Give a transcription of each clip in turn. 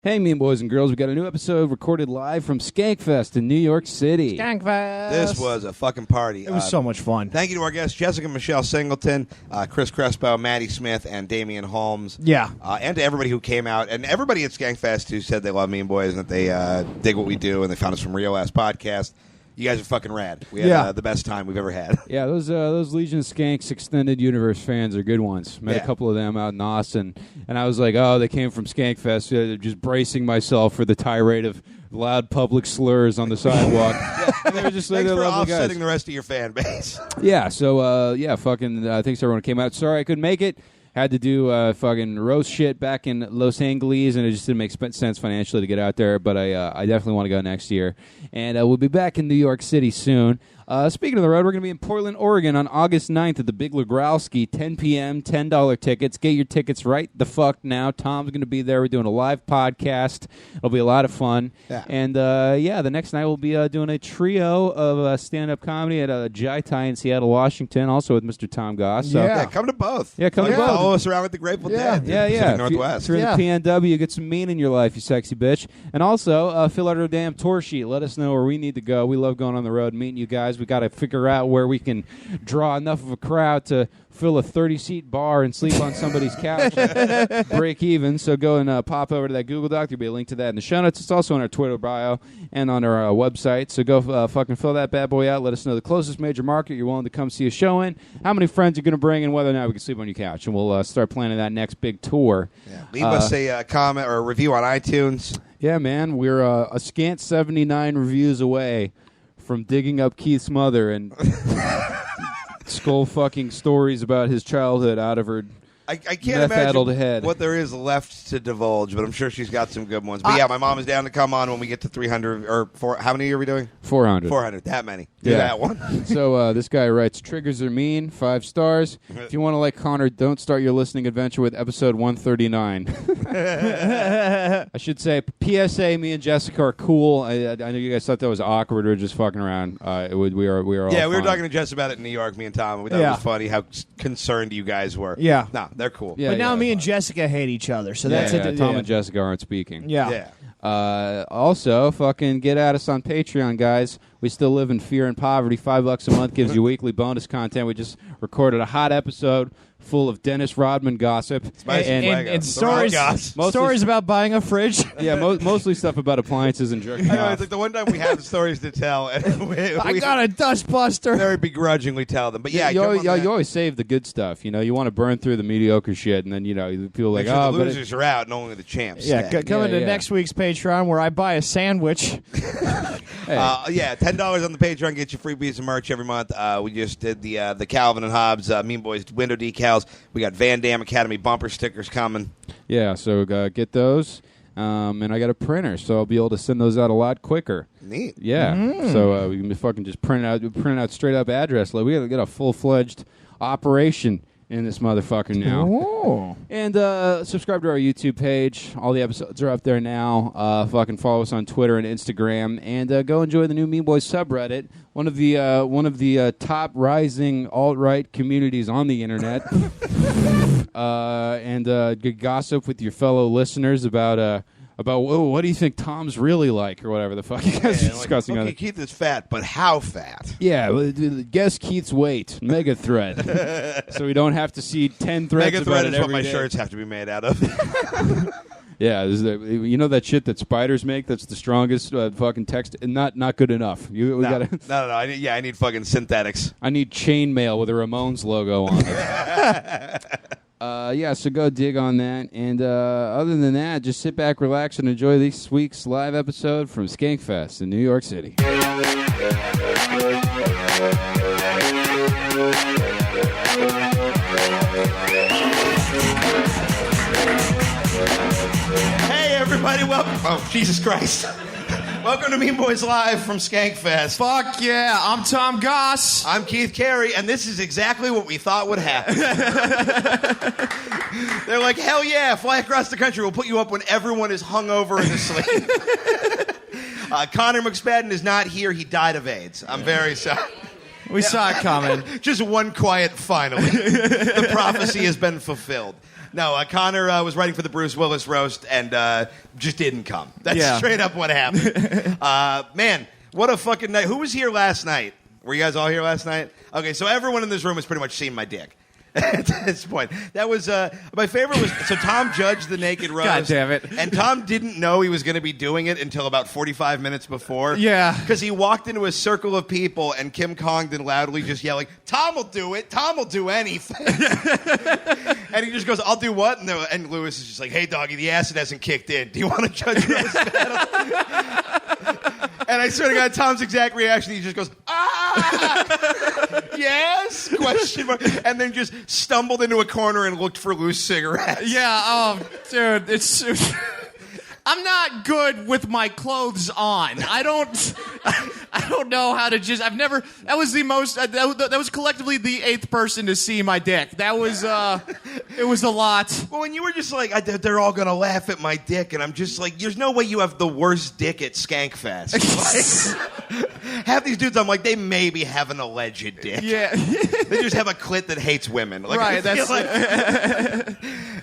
Hey, mean boys and girls, we got a new episode recorded live from Skankfest in New York City. Skankfest! This was a fucking party. It was so much fun. Thank you to our guests, Jessica Michelle Singleton, Chris Crespo, Maddy Smith, and Damian Holmes. Yeah. And to everybody who came out, and everybody at Skankfest who said they love Mean Boys and that they dig what we do, and they found us from Rio Ass Podcast. You guys are fucking rad. We had the best time we've ever had. Yeah, those Legion of Skanks Extended Universe fans are good ones. Met a couple of them out in Austin, and I was like, oh, they came from Skankfest. Just bracing myself for the tirade of loud public slurs on the sidewalk. And they were just Thanks for lovely offsetting guys. the rest of your fan base. Yeah, so, thanks everyone who came out. Sorry I couldn't make it. Had to do fucking roast shit back in Los Angeles, and it just didn't make sense financially to get out there, but I definitely want to go next year. And we'll be back in New York City soon. Speaking of the road, we're going to be in Portland, Oregon on August 9th at the Big Legrowski, 10 p.m., $10 tickets. Get your tickets right the fuck now. Tom's going to be there. We're doing a live podcast. It'll be a lot of fun. Yeah. And, the next night we'll be doing a trio of stand-up comedy at Jai Tai in Seattle, Washington, also with Mr. Tom Goss. So, Yeah, come to both. Yeah, come to both. Follow us around with the Grateful Dead. Yeah. Pacific Northwest. If you're in the PNW, get some mean in your life, you sexy bitch. And also, fill out our damn tour sheet. Let us know where we need to go. We love going on the road, meeting you guys. We got to figure out where we can draw enough of a crowd to fill a 30-seat bar and sleep on somebody's couch. Break even. So go and pop over to that Google Doc. There'll be a link to that in the show notes. It's also on our Twitter bio and on our website. So go fucking fill that bad boy out. Let us know the closest major market you're willing to come see a show in, how many friends you're going to bring, and whether or not we can sleep on your couch. And we'll start planning that next big tour. Yeah. Leave us a comment or a review on iTunes. Yeah, man. We're a scant 79 reviews away from digging up Keith's mother and skull fucking stories about his childhood out of her I can't meth-addled imagine head. what there is left to divulge, but I'm sure she's got some good ones. But yeah, my mom is down to come on when we get to 300 or 4. How many are we doing? 400. 400. That many. Do Yeah. that one. So this guy writes, triggers are mean, 5 stars. If you want to like Connor, don't start your listening adventure with episode 139. I should say, PSA, me and Jessica are cool. I know you guys thought that was awkward. We were just fucking around. We are all Yeah, we were fine. talking to Jess about it in New York, me and Tom. We thought it was funny how concerned you guys were. Yeah. No, they're cool. Yeah, But now yeah. me and Jessica hate each other, so that's yeah, it. Tom and Jessica aren't speaking. Yeah. Also, fucking get at us on Patreon, guys. We still live in fear and poverty. $5 a month gives you weekly bonus content. We just recorded a hot episode full of Dennis Rodman gossip. And stories, stories about buying a fridge. Yeah, mostly stuff about appliances and jerking I know, off. it's like the one time we have stories to tell, and I got a dust buster. very begrudgingly tell them. But yeah, you always save the good stuff. You know, you want to burn through the mediocre shit, and then people are like, make sure oh, the but losers are out and only the champs. Yeah, stay. coming to next week's Patreon where I buy a sandwich. hey, $10 on the Patreon gets you free piece of merch every month. We just did the Calvin and Hobbes Mean Boys window decals. We got Van Damme Academy bumper stickers coming. yeah. So get those. And I got a printer, so I'll be able to send those out a lot quicker. Neat. Yeah. So we can fucking just print out straight up address. Like, we got to get a full-fledged operation in this motherfucker now. Oh. And subscribe to our YouTube page. All the episodes are up there now. Fucking follow us on Twitter and Instagram, and go enjoy the new Mean Boys subreddit, one of the top rising alt-right communities on the internet. And gossip with your fellow listeners about what do you think Tom's really like, or whatever the fuck you guys are discussing. Okay, Keith is fat, but how fat? Yeah, guess Keith's weight. Mega thread. So we don't have to see 10 threads Mega about thread it is what every my day. shirts have to be made out of. Yeah, you know that shit that spiders make that's the strongest fucking text? Not good enough. No. I need fucking synthetics. I need chainmail with a Ramones logo on it. So go dig on that. And other than that, just sit back, relax, and enjoy this week's live episode from Skankfest in New York City. Hey, everybody, welcome. Oh, Jesus Christ. Welcome to Mean Boys Live from Skankfest. Fuck yeah, I'm Tom Goss. I'm Keith Carey, and this is exactly what we thought would happen. They're like, hell yeah, fly across the country. We'll put you up when everyone is hungover and asleep. Connor McSpadden is not here. He died of AIDS. I'm very sorry. We saw it coming. Just one quiet finally. The prophecy has been fulfilled. No, Connor was writing for the Bruce Willis roast and just didn't come. That's straight up what happened. Man, what a fucking night. Who was here last night? Were you guys all here last night? Okay, so everyone in this room has pretty much seen my dick. At this point, that was my favorite was so Tom judged the naked roast. God damn it! And Tom didn't know he was going to be doing it until about 45 minutes before. Yeah, because he walked into a circle of people and Kim Congdon loudly just yelling, "Tom will do it. Tom will do anything." And he just goes, "I'll do what?" And Lewis is just like, "Hey, doggy, the acid hasn't kicked in. Do you want to judge roast battle?" And I swear to God, Tom's exact reaction, he just goes, "Ah, yes?" Question mark, and then just stumbled into a corner and looked for loose cigarettes. Yeah, dude, it's... I'm not good with my clothes on. I don't know how to just... I've never... That was the most... that was collectively the 8th person to see my dick. That was... it was a lot. Well, and you were just like, they're all going to laugh at my dick, and I'm just like, there's no way you have the worst dick at Skankfest. Like, half these dudes, I'm like, they maybe have an alleged dick. Yeah. They just have a clit that hates women. Like, right, that's...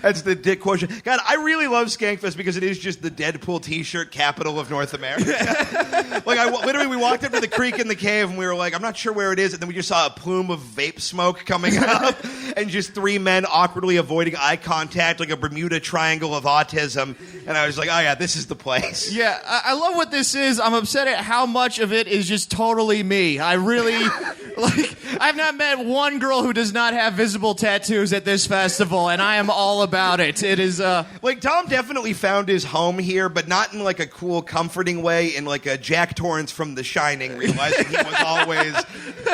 That's the dick quotient. God, I really love Skankfest because it is just the Deadpool t-shirt capital of North America. Like, literally, we walked up to the creek in the cave, and we were like, I'm not sure where it is, and then we just saw a plume of vape smoke coming up, and just 3 men awkwardly avoiding eye contact, like a Bermuda Triangle of autism, and I was like, oh yeah, this is the place. Yeah, I love what this is. I'm upset at how much of it is just totally me. I really, like, I've not met one girl who does not have visible tattoos at this festival, and I am all about it. It is, Like, Tom definitely found his home here, but not in, like, a cool, comforting way, in, like, a Jack Torrance from The Shining, realizing he was always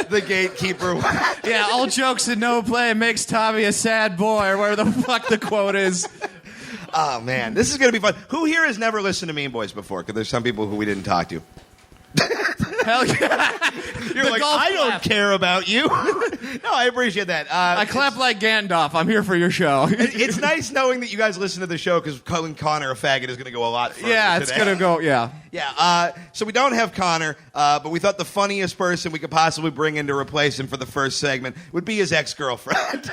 the gatekeeper. Yeah, all jokes and no play makes Tommy a sad boy, or whatever the fuck the quote is. Oh, man, this is going to be fun. Who here has never listened to Mean Boys before? Because there's some people who we didn't talk to. Hell yeah. You're like, I don't care about you. No, I appreciate that. I clap like Gandalf. I'm here for your show. It's nice knowing that you guys listen to the show because calling Connor a faggot is going to go a lot further. Yeah, it's going to go, yeah. Yeah, so we don't have Connor, but we thought the funniest person we could possibly bring in to replace him for the first segment would be his ex-girlfriend.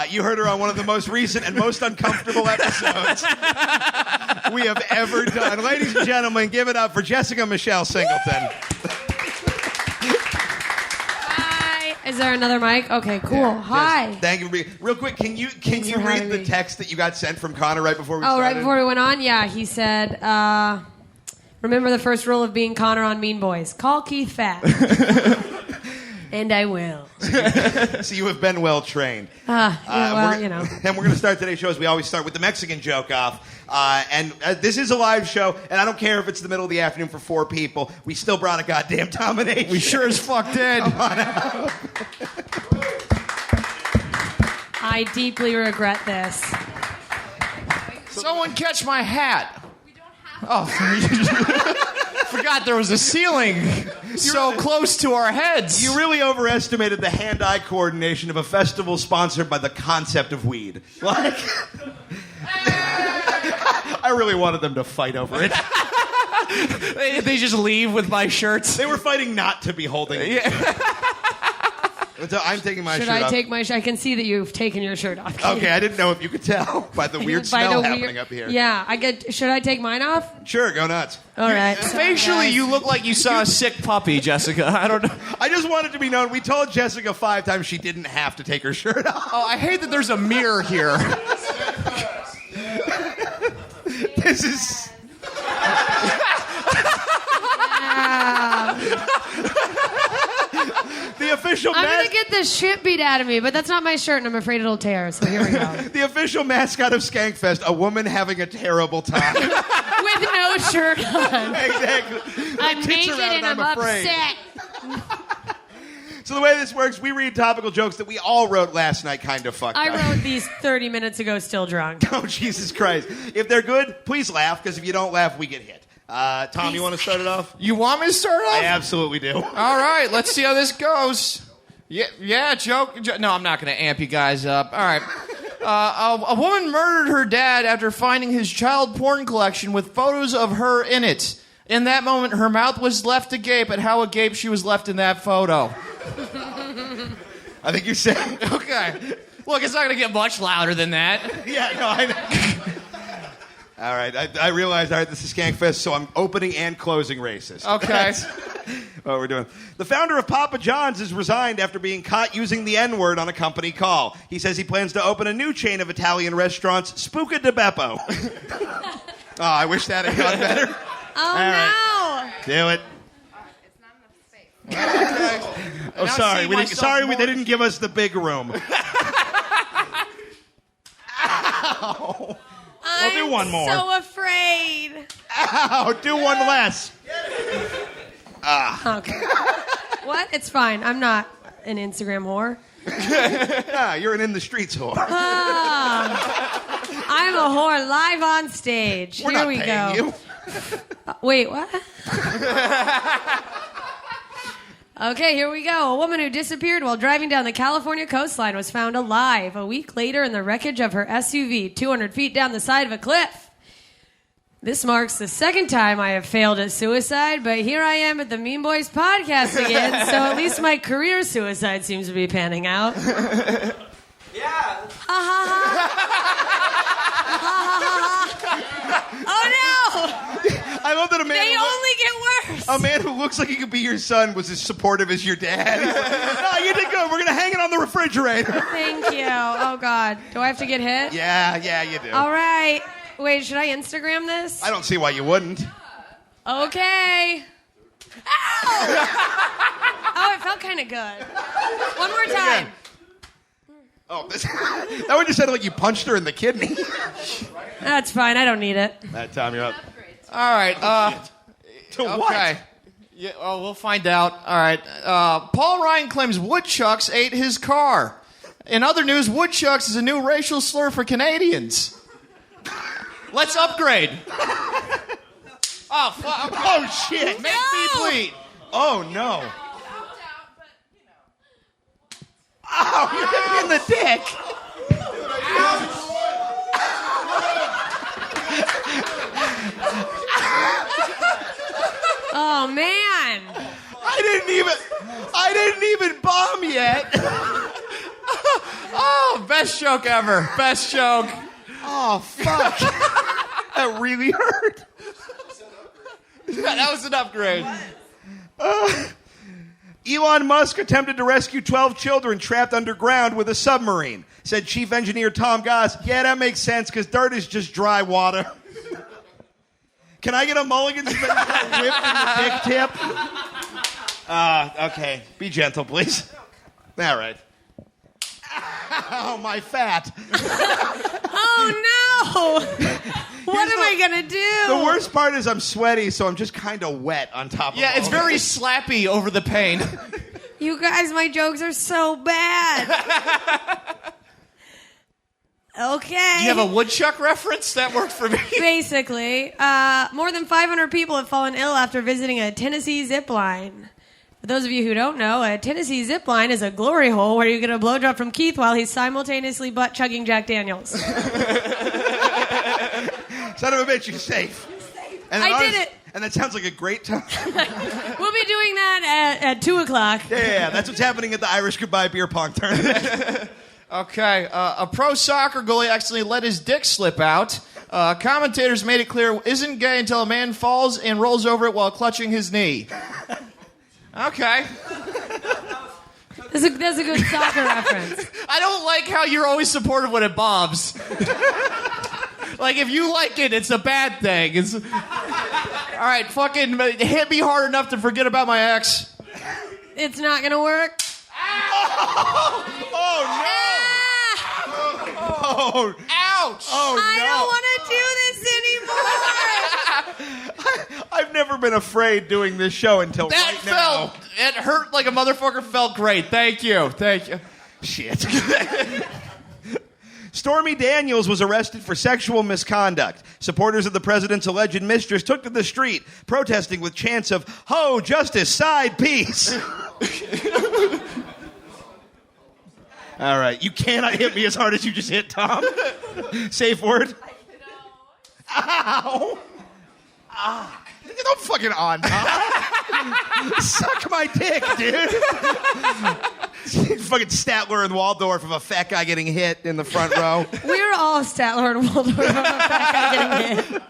You heard her on one of the most recent and most uncomfortable episodes we have ever done. Ladies and gentlemen, give it up for Jessica Michelle Singleton. Hi. Is there another mic? Okay, cool. Yeah, Hi. Yes. Thank you for being... Real quick, can you read the text that you got sent from Connor right before we started? Oh, right before we went on? Yeah, he said, remember the first rule of being Connor on Mean Boys. Call Keith fat. And I will. So you have been well trained. Well, you know. And we're going to start today's show as we always start with the Mexican joke off. And this is a live show, and I don't care if it's the middle of the afternoon for 4 people. We still brought a goddamn domination. We sure as fuck did. I deeply regret this. Someone catch my hat. We don't have forgot there was a ceiling so close to our heads. You really overestimated the hand-eye coordination of a festival sponsored by the concept of weed. Like, I really wanted them to fight over it. They just leave with my shirts. They were fighting not to be holding it. Yeah. I'm taking my shirt off. Should I take my shirt? I can see that you've taken your shirt off. Okay, I didn't know if you could tell by the weird smell happening up here. Yeah, should I take mine off? Sure, go nuts. All right. Facially, you look like you saw a sick puppy, Jessica. I don't know. I just wanted to be known. We told Jessica 5 times she didn't have to take her shirt off. Oh, I hate that there's a mirror here. This is... The official I'm going to get the shit beat out of me, but that's not my shirt, and I'm afraid it'll tear, so here we go. The official mascot of Skankfest, a woman having a terrible time. With no shirt on. Exactly. I'm naked and I'm upset. So the way this works, we read topical jokes that we all wrote last night kind of fucked up. I wrote these 30 minutes ago still drunk. Oh, Jesus Christ. If they're good, please laugh, because if you don't laugh, we get hit. Tom, you want to start it off? You want me to start off? I absolutely do. All right, let's see how this goes. Yeah, joke. No, I'm not going to amp you guys up. All right. A woman murdered her dad after finding his child porn collection with photos of her in it. In that moment, her mouth was left agape at how agape she was left in that photo. I think you're saying... Okay. Look, it's not going to get much louder than that. Yeah, no, I know. All right, I realized, all right, this is Skankfest, so I'm opening and closing racist. Okay. That's what we're doing. The founder of Papa John's has resigned after being caught using the N-word on a company call. He says he plans to open a new chain of Italian restaurants, Spooka de Beppo. Oh, I wish that had gone better. Oh, All right. Do it. Okay. Oh, sorry. They didn't give us the big room. Ow. We'll do one more. I'm so afraid. Ow, do one less. Okay. What? It's fine. I'm not an Instagram whore. You're an in the streets whore. I'm a whore live on stage. We're Here not we paying go. you. Wait, what? Okay, here we go. A woman who disappeared while driving down the California coastline was found alive a week later in the wreckage of her SUV, 200 feet down the side of a cliff. This marks the second time I have failed at suicide, but here I am at the Mean Boys podcast again, so at least my career suicide seems to be panning out. Yeah. Ha ha ha. Ha ha ha. Oh no! I love that a man. They only get worse. A man who looks like he could be your son was as supportive as your dad. No, you did good. We're gonna hang it on the refrigerator. Thank you. Oh God, do I have to get hit? Yeah, you do. All right. Wait, should I Instagram this? I don't see why you wouldn't. Okay. Ow! Oh, it felt kind of good. One more time. Oh, that one just sounded like you punched her in the kidney. That's fine. I don't need it. That time you're up. All right. To Okay. what? Yeah, well, we'll find out. All right. Paul Ryan claims woodchucks ate his car. In other news, woodchucks is a new racial slur for Canadians. Let's upgrade. Oh, fuck. Oh, shit. Make me bleed. Oh, no. Oh, you hit me in the dick. Oh man. I didn't even bomb yet. Oh, best joke ever. Best joke. Oh, fuck. That really hurt. That was an upgrade. Elon Musk attempted to rescue 12 children trapped underground with a submarine, said Chief Engineer Tom Goss. Yeah, that makes sense, because dirt is just dry water. Can I get a mulligan so that whipped in the dick tip? Okay. Be gentle, please. All right. Ow, my fat. Oh no. What am I gonna do? The worst part is I'm sweaty, so I'm just kind of wet on top of it. Yeah, it's very slappy over the pain. You guys, my jokes are so bad. Okay. Do you have a woodchuck reference? That worked for me. Basically, more than 500 people have fallen ill after visiting a Tennessee zip line. For those of you who don't know, a Tennessee zip line is a glory hole where you get a blowjob from Keith while he's simultaneously butt-chugging Jack Daniels. Son of a bitch, you're safe. And I did it. And that sounds like a great time. We'll be doing that at 2 o'clock. Yeah, that's what's happening at the Irish Goodbye Beer Pong tournament. Okay, a pro soccer goalie accidentally let his dick slip out. Commentators made it clear it isn't gay until a man falls and rolls over it while clutching his knee. Okay. That's a good soccer reference. I don't like how you're always supportive when it bombs. Like, if you like it, it's a bad thing. It's... All right, fucking hit me hard enough to forget about my ex. It's not gonna work. Oh, no. Oh, Ouch! oh, no. I don't want to do this anymore. I've never been afraid doing this show until That right now. it hurt like a motherfucker, felt great. Thank you. Shit. Stormy Daniels was arrested for sexual misconduct. Supporters of the president's alleged mistress took to the street, protesting with chants of, "Ho, justice, side, peace." All right, you cannot hit me as hard as you just hit Tom. Safe word. Ow. Ah. Don't fucking on, Tom. Suck my dick, dude. Fucking Statler and Waldorf of a fat guy getting hit in the front row. We're all Statler and Waldorf of a fat guy getting hit.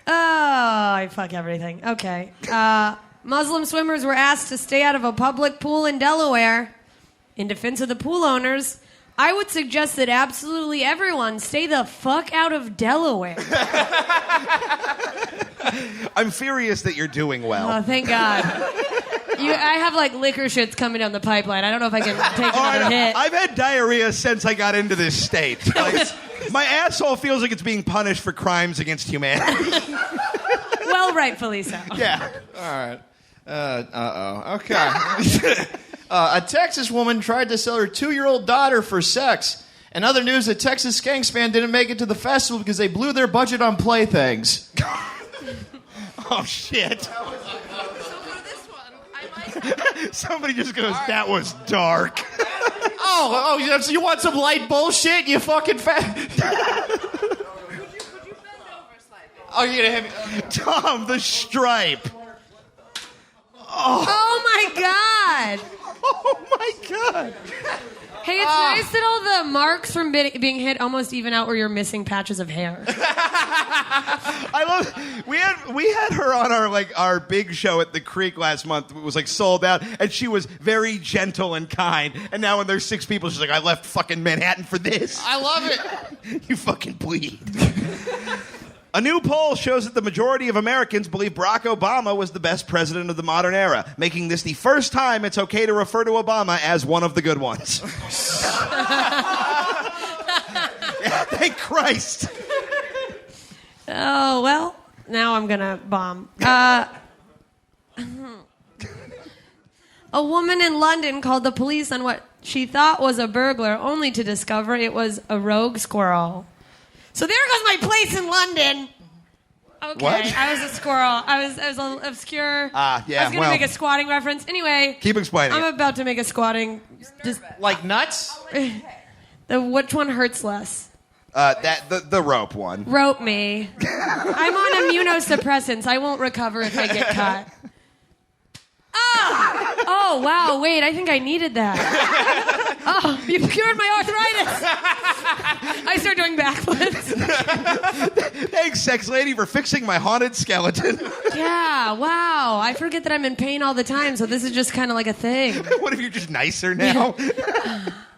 Oh, I fuck everything. Okay. Muslim swimmers were asked to stay out of a public pool in Delaware. In defense of the pool owners, I would suggest that absolutely everyone stay the fuck out of Delaware. I'm furious that you're doing well. Oh, thank God. I have like liquor shits coming down the pipeline. I don't know if I can take another hit. I've had diarrhea since I got into this state. Like, my asshole feels like it's being punished for crimes against humanity. Well, rightfully so. Yeah. All right. Okay. A Texas woman tried to sell her 2-year-old daughter for sex. And other news, a Texas Skanksman didn't make it to the festival because they blew their budget on playthings. Oh, shit. So for this one, I might Somebody just goes, that was dark. Oh, you want some light bullshit, you fucking fat... Could you bend over slightly? Oh, you're gonna have me... Tom, the stripe. Oh my God. Oh, my God. Hey, it's nice that all the marks from being hit almost even out where you're missing patches of hair. I love. We had her on our big show at the Creek last month. It was like sold out, and she was very gentle and kind. And now when there's 6 people, she's like, I left fucking Manhattan for this. I love it. You fucking bleed. A new poll shows that the majority of Americans believe Barack Obama was the best president of the modern era, making this the first time it's okay to refer to Obama as one of the good ones. Yeah, thank Christ. Oh, well, now I'm going to bomb. A woman in London called the police on what she thought was a burglar, only to discover it was a rogue squirrel. So there goes my place in London. Okay, What? I was a squirrel. I was a little obscure. Yeah, I was going to well. make a squatting reference. Anyway. Keep explaining I'm it. about to make a squatting. Just Like nuts? which one hurts less? The rope one. Rope me. I'm on immunosuppressants. I won't recover if I get caught. Ah! Oh, wow. Wait, I think I needed that. Oh, you cured my arthritis. I start doing backflips. Thanks, sex lady, for fixing my haunted skeleton. Yeah, wow. I forget that I'm in pain all the time, so this is just kind of like a thing. What if you're just nicer now?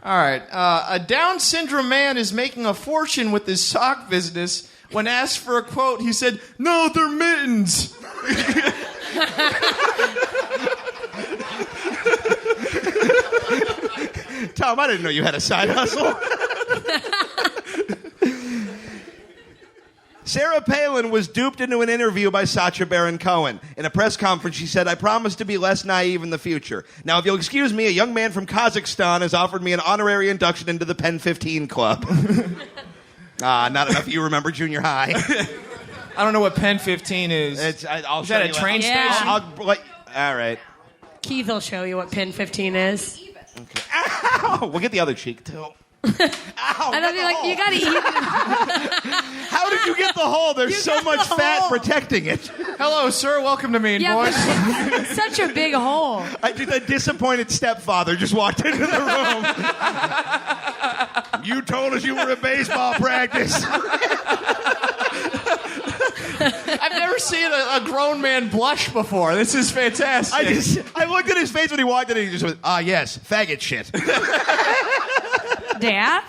All right. A Down syndrome man is making a fortune with his sock business. When asked for a quote, he said, "No, they're mittens." Tom, I didn't know you had a side hustle. Sarah Palin was duped into an interview by Sacha Baron Cohen. In a press conference, she said, "I promise to be less naive in the future. Now, if you'll excuse me, a young man from Kazakhstan has offered me an honorary induction into the Pen 15 Club." Not enough you remember junior high. I don't know what Pen 15 is. I'll Is show that a you train Yeah. station? All right. Keith will show you what pin 15 is. Ow! We'll get the other cheek, too. Ow! And I'll be like, you gotta eat it. How did you get the hole? There's so got much the fat hole. protecting it. Hello, sir. Welcome to Mean Yeah, Boys. but it's such a big hole. A disappointed stepfather just walked into the room. You told us you were at baseball practice. I've never seen a grown man blush before. This is fantastic. I looked at his face when he walked in and he just went, yes, faggot shit. Dad?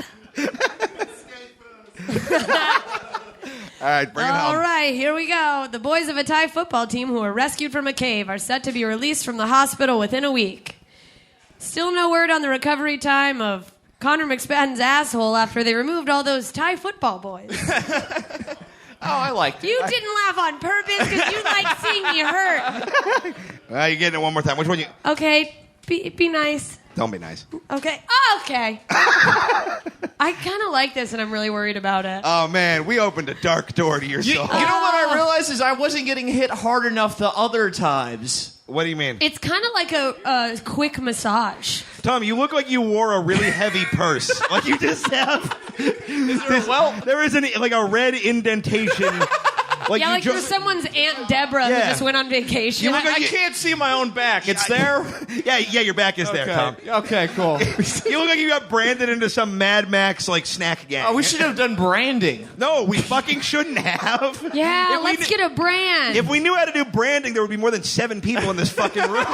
All right, bring it All home. right, here we go. The boys of a Thai football team who were rescued from a cave are set to be released from the hospital within a week. Still no word on the recovery time of Connor McSpadden's asshole after they removed all those Thai football boys. Oh, I liked it. You didn't laugh on purpose because you like seeing me hurt. You're getting it one more time. Which one you... Okay, be nice. Don't be nice. Okay. Oh, okay. I kind of like this, and I'm really worried about it. Oh, man, we opened a dark door to your You know soul. what I realized is I wasn't getting hit hard enough the other times. What do you mean? It's kind of like a quick massage. Tom, you look like you wore a really heavy purse. Like you just have... Well, There is a red indentation Like Yeah, you like you're someone's Aunt Deborah who Yeah. just went on vacation. I can't see my own back. It's there? yeah, your back is there, Tom. Okay, cool. You look like you got branded into some Mad Max like snack gang. Oh, we should have done branding. No, we fucking shouldn't have. Yeah, If we let's knew- get a brand. If we knew how to do branding, there would be more than 7 people in this fucking room.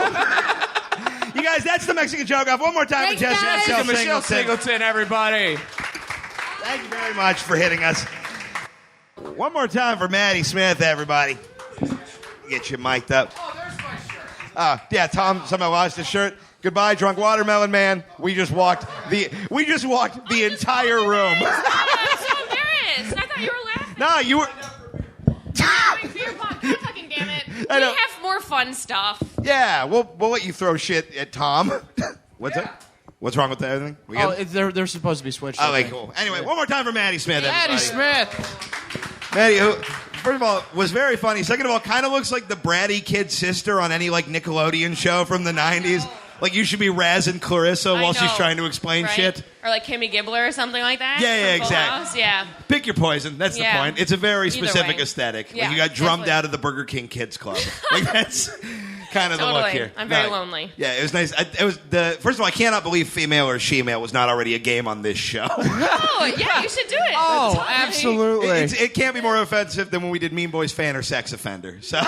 You guys, that's the Mexican joke off. One more time Thanks, for Jesse guys. Michelle Michelle Singleton, everybody. Thank you very much for hitting us. One more time for Maddie Smith, everybody. Get you mic'd up. Oh, there's my shirt. Yeah, Tom somehow lost his shirt. Goodbye, drunk watermelon man. We just walked the entire room. I'm so embarrassed. I thought you were laughing. No, you were. Beer pong. God fucking damn it. I We know. have more fun stuff. Yeah, we'll let you throw shit at Tom. What's that? What's wrong with everything? We good? They're supposed to be switched. Okay, cool. Anyway, one more time for Maddie Smith, Maddy everybody. Smith. Maddie, who, first of all, was very funny. Second of all, kind of looks like the bratty kid sister on any like Nickelodeon show from the 90s. Like you should be razzing Clarissa I while she's know, trying to explain right? shit. Or like Kimmy Gibbler or something like that. Yeah, from Full exactly. House. Yeah. Pick your poison. That's the Yeah. point. It's a very Either specific way. aesthetic. Yeah, Like you got drummed definitely. out of the Burger King Kids Club. Like that's kind of the look Totally. here. I'm very No, lonely. Yeah, it was nice. It was first of all, I cannot believe female or she-male was not already a game on this show. Oh, yeah, you should do it. Oh, Totally. absolutely. It can't be more offensive than when we did Mean Boys Fan or Sex Offender. So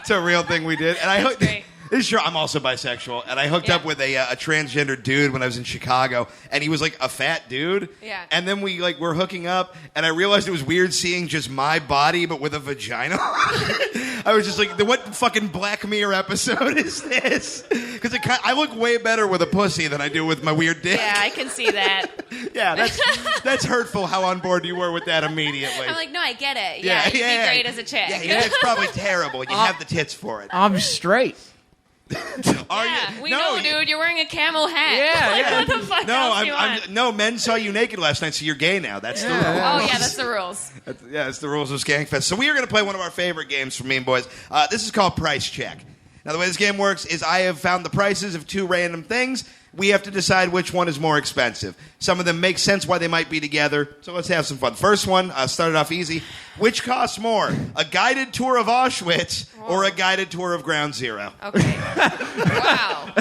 it's a real thing we did. And I hooked. great. This is true. I'm also bisexual, and I hooked Yeah. up with a transgender dude when I was in Chicago, and he was like a fat dude. Yeah. And then we like were hooking up, and I realized it was weird seeing just my body but with a vagina. I was just like, what fucking Black Mirror episode is this? Because I look way better with a pussy than I do with my weird dick. Yeah, I can see that. Yeah, that's hurtful. How on board you were with that immediately. I'm like, no, I get it. Yeah, you'd be great as a chick. Yeah, your dick's probably terrible. You have the tits for it. I'm straight. Are Yeah, you? we no, know, you- dude. You're wearing a camel hat. Yeah, like, yeah. what the fuck No, else do you want? no, men saw you naked last night, so you're gay now. That's the rule. Oh, yeah, that's the rules. Yeah, it's the rules of Skankfest. So we are going to play one of our favorite games from Mean Boys. This is called Price Check. Now, the way this game works is I have found the prices of 2 random things. We have to decide which one is more expensive. Some of them make sense why they might be together, so let's have some fun. First one, started off easy. Which costs more, a guided tour of Auschwitz or a guided tour of Ground Zero? Okay. Wow.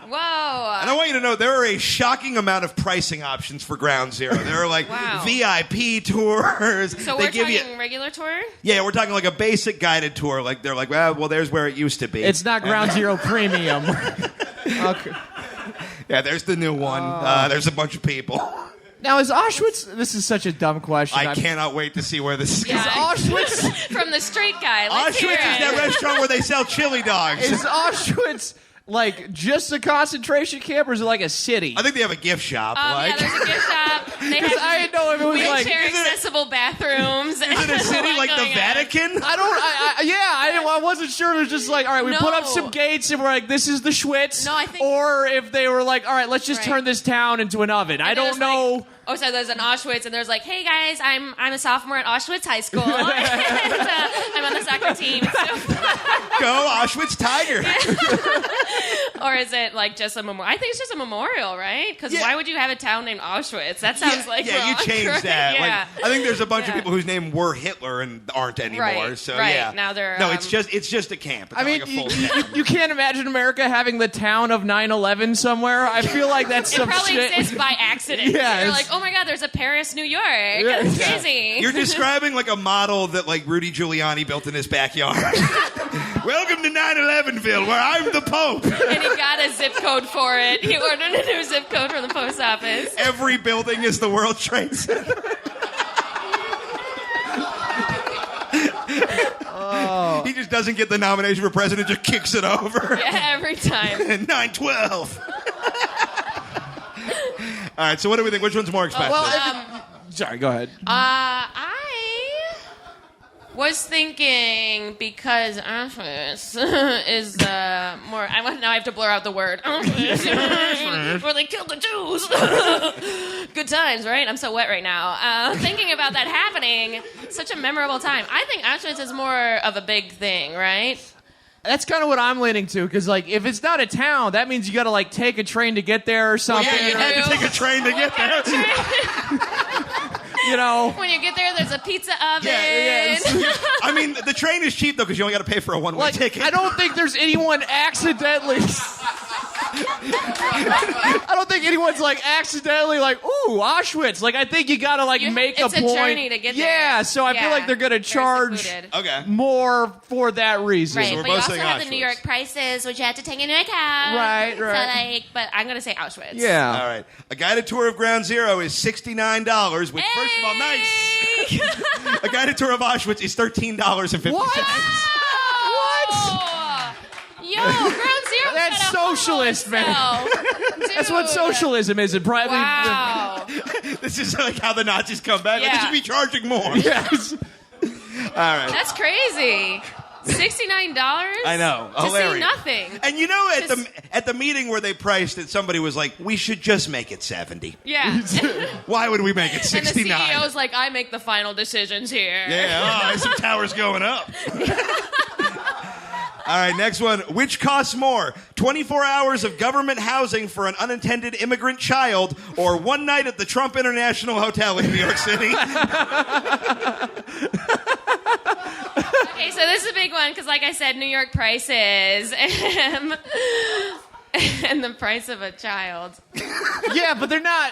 Whoa. And I want you to know there are a shocking amount of pricing options for Ground Zero. There are like Wow. VIP tours. So They we're give talking you, regular tour? yeah, we're talking like a basic guided tour. Like they're like, well, there's where it used to be. It's not Ground Zero Premium. Okay. Yeah, there's the new one. There's a bunch of people. Now, is Auschwitz... This is such a dumb question. I cannot wait to see where this is Yeah. going. Auschwitz... From the straight guy. Let's Auschwitz hear is it. that restaurant where they sell chili dogs. Is Auschwitz, like, just a concentration camp, or is it like a city? I think they have a gift shop. Yeah, there's a gift shop. They Because I have didn't know if it was like... wheelchair accessible bathrooms. is it a city like the Vatican? I wasn't sure. It was just like, all right, we No. put up some gates and we're like, this is the Schwitz. No, I think- Or if they were like, all right, let's just Right. turn this town into an oven. I don't know. So there's an Auschwitz, and there's like, hey guys, I'm a sophomore at Auschwitz High School, and I'm on the soccer team. Go Auschwitz Tiger. Or is it like just a memorial? I think it's just a memorial, right? Because Yeah. why would you have a town named Auschwitz? That sounds like yeah, wrong, you changed right? that. Yeah. Like, I think there's a bunch of Yeah. people whose name were Hitler and aren't anymore. Right, So right. yeah, Now they're, no. It's just a camp. It's I not mean, like a full town. you can't imagine America having the town of 9/11 somewhere. I feel like that's It some probably shit. exists by accident. Yeah, You're it's- like, oh my god, there's a Paris, New York. Yeah. That's Yeah. crazy. You're describing like a model that like Rudy Giuliani built in his backyard. Welcome to 9/11ville, where I'm the Pope. And he got a zip code for it. He ordered a new zip code from the post office. Every building is the World Trade Center. He just doesn't get the nomination for president, just kicks it over. Yeah, every time. 9/12. All right, so what do we think? Which one's more expensive? Sorry, go ahead. I was thinking because Auschwitz is more. Now I have to blur out the word. Where they killed the Jews. Good times, right? I'm so wet right now. Thinking about that happening, such a memorable time. I think Auschwitz is more of a big thing, right? That's kind of what I'm leaning to, because like if it's not a town, that means you got to like take a train to get there or something. yeah, you had to take a train to get there. you know. When you get there, there's a pizza oven. Yeah. I mean, the train is cheap, though, because you only got to pay for a one-way ticket. I don't think there's anyone accidentally... I don't think anyone's accidentally ooh, Auschwitz. I think you gotta make a point. It's a journey to get there. Yeah, so I feel like they're gonna charge more for that reason. Right, So we're but you both also saying have the Auschwitz. New York prices, which you have to take into account. Right. So but I'm gonna say Auschwitz. Yeah. All right. A guided tour of Ground Zero is $69, which, first of all, nice. A guided tour of Auschwitz is $13.50. What? Yo, Ground Zero. That's socialist, man. That's what socialism is. Wow. This is how the Nazis come back. Yeah. They should be charging more. Yes. All right. That's crazy. $69? I know. To Hilarious. see nothing. And at the meeting where they priced it, somebody was like, "We should just make it 70." Yeah. Why would we make it And 69? the CEO's like, I make the final decisions here. Yeah, there's some towers going up. All right, next one. Which costs more? 24 hours of government housing for an unintended immigrant child, or one night at the Trump International Hotel in New York City? Okay, so this is a big one because, like I said, New York prices and the price of a child. Yeah, but they're not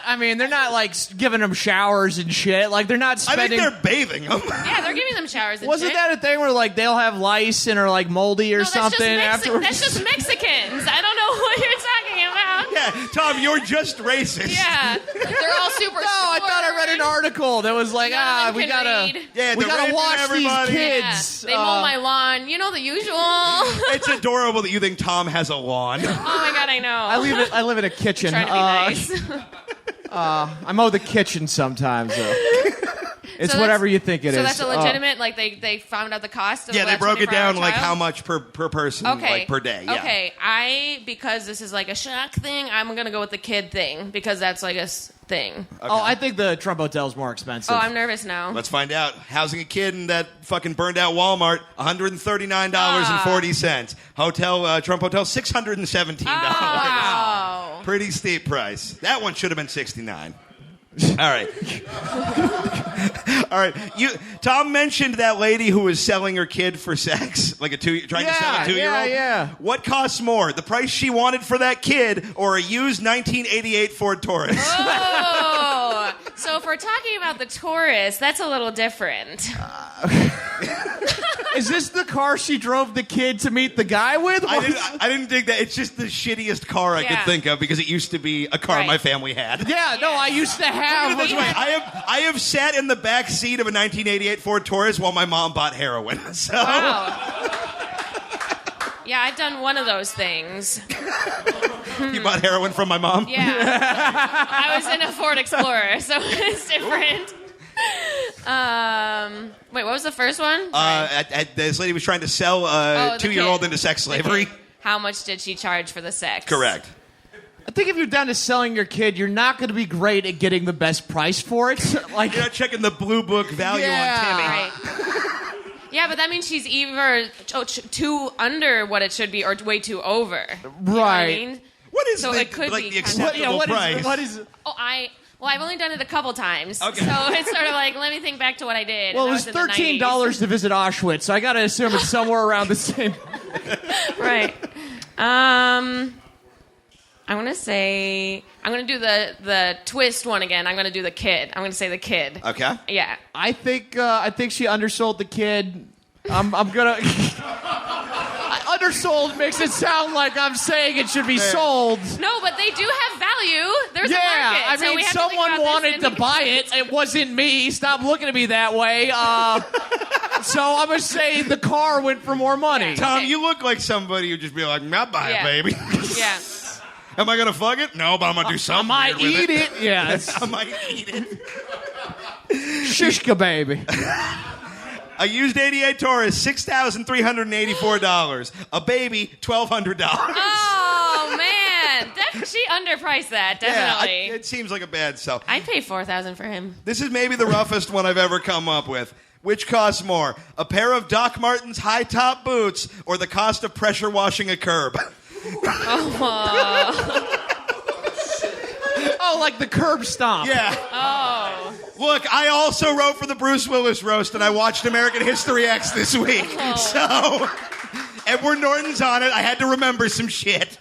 giving them showers and shit. They're not I spending... think they're bathing them. Yeah, they're giving them showers and Wasn't shit. that a thing where they'll have lice and are moldy or No, something afterwards? That's just Mexicans. I don't know what you're talking about. Yeah, Tom, you're just racist. Yeah, they're all super. No, I thought I read an article that was None of them we can gotta, read. Yeah, we they're gotta raping wash everybody. these Yeah, kids. they mow my lawn. You know the usual. It's adorable that you think Tom has a lawn. Oh my god, I know. I live in a kitchen. Trying to be nice. I mow the kitchen sometimes. Though. It's So whatever that's- you think it is. So that's a legitimate. They found out the cost. Of Yeah, the they broke it 24-hour down trial? how much per person, Okay. per day. Yeah. Okay, because this is a shock thing, I'm gonna go with the kid thing because that's a thing. Oh, I think the Trump Hotel's more expensive. Oh, I'm nervous now. Let's find out. Housing a kid in that fucking burned out Walmart, $139.40. Hotel, Trump Hotel, $617. Wow. Pretty steep price. That one should have been $69. All right. All right. Tom mentioned that lady who was selling her kid for sex, trying to sell a 2-year-old. Yeah. What costs more, the price she wanted for that kid or a used 1988 Ford Taurus? Oh, so if we're talking about the Taurus, that's a little different. Is this the car she drove the kid to meet the guy with? I didn't dig that. It's just the shittiest car I could think of because it used to be a car Right. my family had. Yeah, no, I used to have. That's right. I have sat in the back seat of a 1988 Ford Taurus while my mom bought heroin. So. Wow. Yeah, I've done one of those things. You bought heroin from my mom? Yeah. I was in a Ford Explorer, so it's different. Wait, what was the first one? This lady was trying to sell a the 2-year-old kid. into sex slavery. How much did she charge for the sex? Correct. I think if you're down to selling your kid, you're not going to be great at getting the best price for it. You're not checking the blue book value Yeah. on Timmy. Right. Yeah, but that means she's either too under what it should be or way too over. You know what I Right. mean? What is So the, it could like be the kind of- acceptable price? What is? Oh, I've only done it a couple times. Okay. So it's sort of let me think back to what I did. Well, and it was that in the $13 to visit Auschwitz, so I got to assume it's somewhere around the same. 90s. Right. I'm going to do the twist one again. I'm going to do the kid. I'm going to say the kid. Okay. Yeah. I think she undersold the kid. I'm gonna. Undersold makes it sound like I'm saying it should be sold. No, but they do have value. There's a Yeah, market. I so mean, we have to think someone about this wanted and to think- buy it. It wasn't me. Stop looking at me that way. So I'm gonna say the car went for more money. Tom, Okay. you look like somebody who'd just be like, "I'll buy Yeah. it, baby." Yeah. Am I gonna fuck it? No, but I'm gonna do I something. might weird with eat it. Yes, I might eat it. shishka baby. A used '88 Taurus, $6,384. A baby, $1,200. Oh man, she underpriced that definitely. it seems like a bad sell. I'd pay $4,000 for him. This is maybe the roughest one I've ever come up with. Which costs more, a pair of Doc Martens high-top boots or the cost of pressure washing a curb? Oh, like the curb stomp. Yeah. Oh, Look, I also wrote for the Bruce Willis roast, and I watched American History X this week. So, Edward Norton's on it. I had to remember some shit.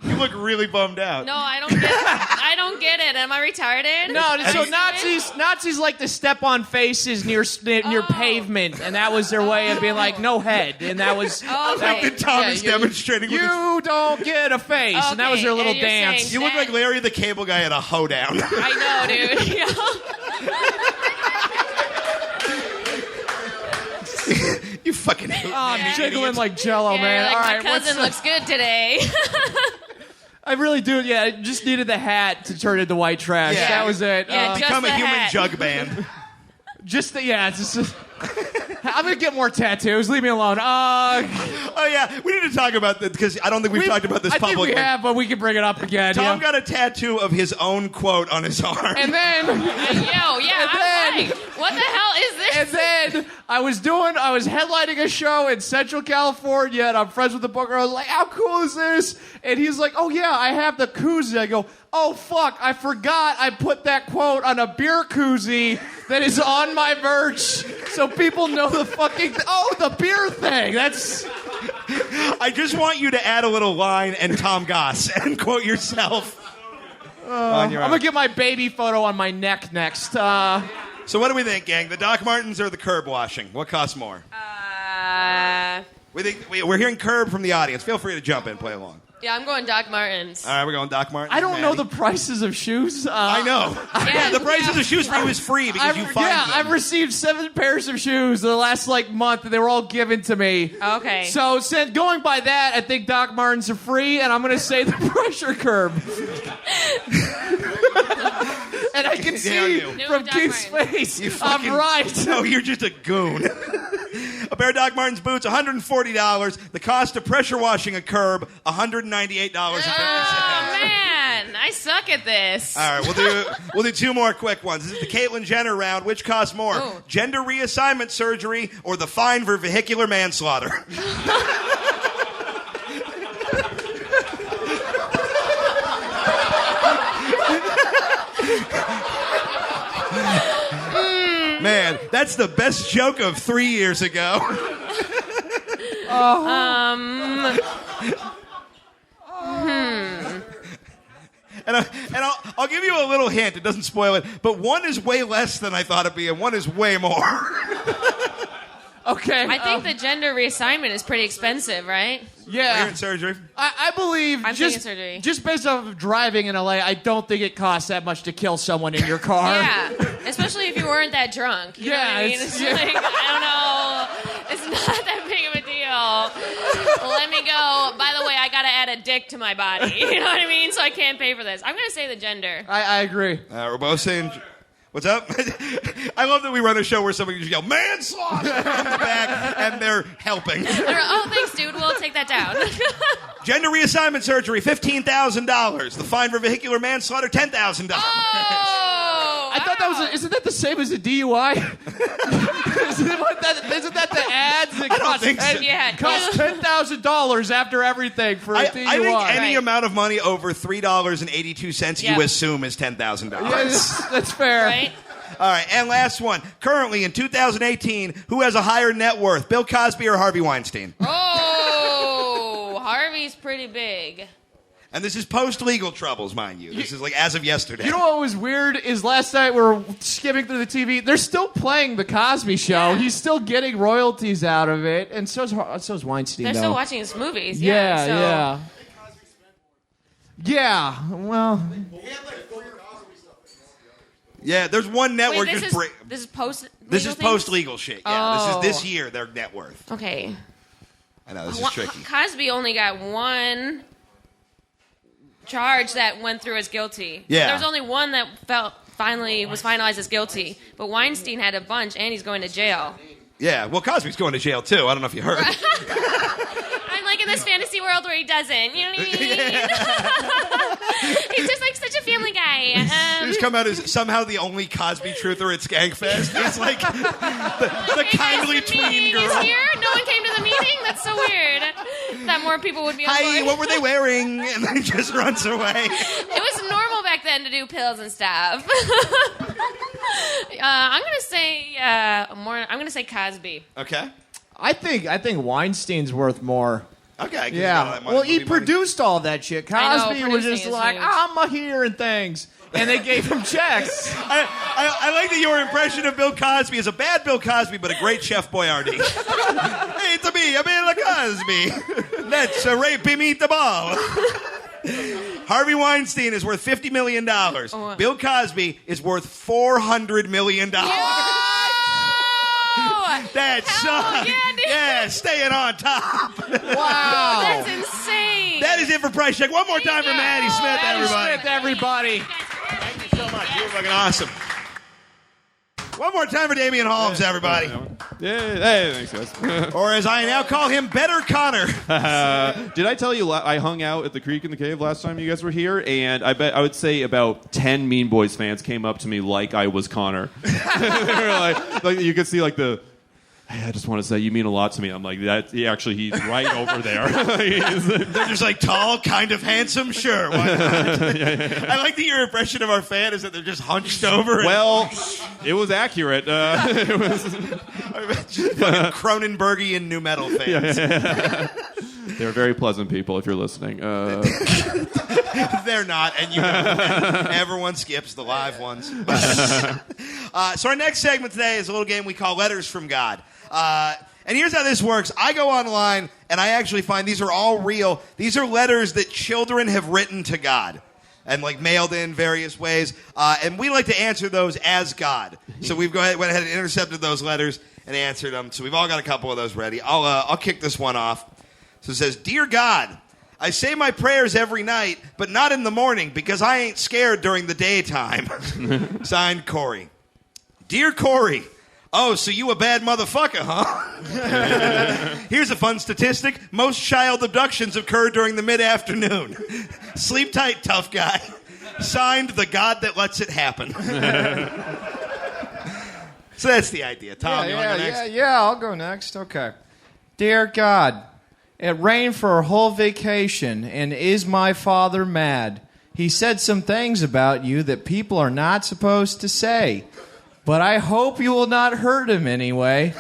You look really bummed out. No, I don't get it. I don't get it. Am I retarded? No, so Nazis like to step on faces near pavement, and that was their way of being like, no head. And that was... Okay. Thomas demonstrating with You don't get a face. And that was their little and you're dance. saying You look like Larry the Cable Guy at a hoedown. I know, dude. You fucking... I'm jiggling like Jello, Yeah, man. like, All my right, cousin looks good today. I really do. Yeah, I just needed the hat to turn into white trash. Yeah. That was it. Yeah, just Become a the human hat. jug band. I'm gonna get more tattoos. Leave me alone. Oh, yeah. We need to talk about that because I don't think we've talked about this I publicly. think we have, but we can bring it up again. Tom yeah. got a tattoo of his own quote on his arm. And then, I'm like, what the hell is this? and then I was headlining a show in Central California, and I'm friends with the booker. I was like, "How cool is this?" And he's like, "Oh yeah, I have the koozie." I go, "Oh fuck, I forgot I put that quote on a beer koozie that is on my merch, so people know the fucking the beer thing." That's. I just want you to add a little line and Tom Goss and quote yourself on your I'm arm. gonna get my baby photo on my neck next. So what do we think, gang? The Doc Martens or the curb washing? What costs more? We're hearing curb from the audience. Feel free to jump in, play along. Yeah, I'm going Doc Martens. All right, we're going Doc Martens. I don't know Maddy. the prices of shoes. I know. Yeah, The prices of shoes for you is free because you find them. I've received 7 pairs of shoes in the last month, and they were all given to me. Okay. So going by that, I think Doc Martens are free, and I'm going to say the pressure curb. And I can see you. No from Doc Keith's Martens. face, You fucking- I'm right. No, you're just a goon. A pair of Doc Martens boots, $140. The cost of pressure washing a curb, $198.50. Oh man, I suck at this. All right, we'll do 2 more quick ones. This is the Caitlyn Jenner round. Which costs more, Ooh. gender reassignment surgery or the fine for vehicular manslaughter? Man, that's the best joke of 3 years ago. And I'll give you a little hint. It doesn't spoil it, but one is way less than I thought it'd be, and one is way more. Okay. I think the gender reassignment is pretty expensive, right? You're yeah. in surgery. I believe I'm thinking surgery. just based off of driving in LA, I don't think it costs that much to kill someone in your car. Yeah, especially if you weren't that drunk. You know what I mean? It's yeah. like, I don't know. It's not that big of a deal. Let me go. By the way, I got to add a dick to my body. You know what I mean? So I can't pay for this. I'm going to say the gender. I agree. We're both saying... What's up? I love that we run a show where somebody just yell, manslaughter from the back, and they're helping. Oh, thanks, dude. We'll take that down. Gender reassignment surgery, $15,000. The fine for vehicular manslaughter, $10,000. Oh! I thought that was isn't that the same as a DUI? Isn't that the ads? It I don't think so. Yeah. costs $10,000 after everything for a I DUI. think any Right. amount of money over $3.82 Yeah. you assume is $10,000. Yes, that's fair. Right? All right, and last one. Currently, in 2018, who has a higher net worth, Bill Cosby or Harvey Weinstein? Oh, Harvey's pretty big. And this is post-legal troubles, mind you. This is like as of yesterday. You know what was weird is last night we were skimming through the TV. They're still playing the Cosby Show. Yeah. He's still getting royalties out of it, and so's Weinstein. They're though. still watching his movies. Yeah, so. yeah. Yeah, well, Yeah, there's one network Wait, just this is post. This is post-legal shit. Yeah, Oh. this is this year, their net worth. Okay. I know, this is tricky. Cosby only got one charge that went through as guilty. Yeah. There was only one that was finalized as guilty. But Weinstein had a bunch, and he's going to jail. Yeah, well, Cosby's going to jail, too. I don't know if you heard. I'm like in this fantasy world where he doesn't. You know what I mean? He's just like such a family guy. He's come out as somehow the only Cosby truther at Skankfest. He's like the kindly tween girl. He's here? No one came to the meeting? That's so weird. That more people would be on Hi, board. what were they wearing? And then he just runs away. It was normal back then to do pills and stuff. I'm gonna say Cosby. Okay. I think Weinstein's worth more. Okay. Yeah. Well, he produced all that shit. I know, Cosby was producing just is like, huge. I'm hearing things. And they gave him checks. I like that your impression of Bill Cosby is a bad Bill Cosby, but a great Chef Boyardee. Hey, it's me, Bill Cosby. Let's rape him, eat the ball. Harvey Weinstein is worth $50 million. Bill Cosby is worth $400 million. That's staying on top. Wow. That's insane. That is it for Price Check. One more time for Maddy Smith, everybody. Thank you so much. You were fucking awesome. One more time for Damian Holmes, everybody. Hey, thanks, guys. Or as I now call him, Better Connor. Did I tell you I hung out at the Creek in the Cave last time you guys were here? And I would say about 10 Mean Boys fans came up to me like I was Connor. They were like you could see like the... Hey, I just want to say you mean a lot to me. I'm like, he's right over there. They're just like tall, kind of handsome. Sure, why not? I like that your impression of our fan is that they're just hunched over. Well, it was accurate. It was Cronenbergian new metal fans. They're very pleasant people if you're listening. They're not, and you know everyone skips the live ones. So our next segment today is a little game we call Letters from God. And here's how this works. I go online, and I actually find these are all real. These are letters that children have written to God and like mailed in various ways. And we like to answer those as God. So went ahead and intercepted those letters and answered them. So we've all got a couple of those ready. I'll kick this one off. So it says, Dear God, I say my prayers every night, but not in the morning because I ain't scared during the daytime. Signed, Corey. Dear Corey, oh, so you a bad motherfucker, huh? Here's a fun statistic. Most child abductions occur during the mid-afternoon. Sleep tight, tough guy. Signed, the God that lets it happen. So that's the idea. Tom, you want to go next? Yeah, I'll go next. Okay. Dear God, it rained for a whole vacation, and is my father mad? He said some things about you that people are not supposed to say. But I hope you will not hurt him anyway.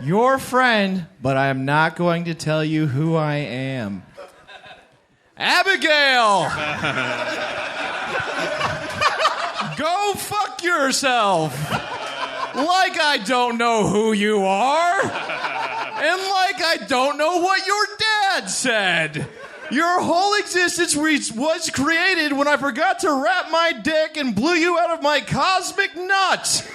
Your friend, but I am not going to tell you who I am. Abigail! Go fuck yourself! Like I don't know who you are! And like I don't know what your dad said! Your whole existence was created when I forgot to wrap my dick and blew you out of my cosmic nut.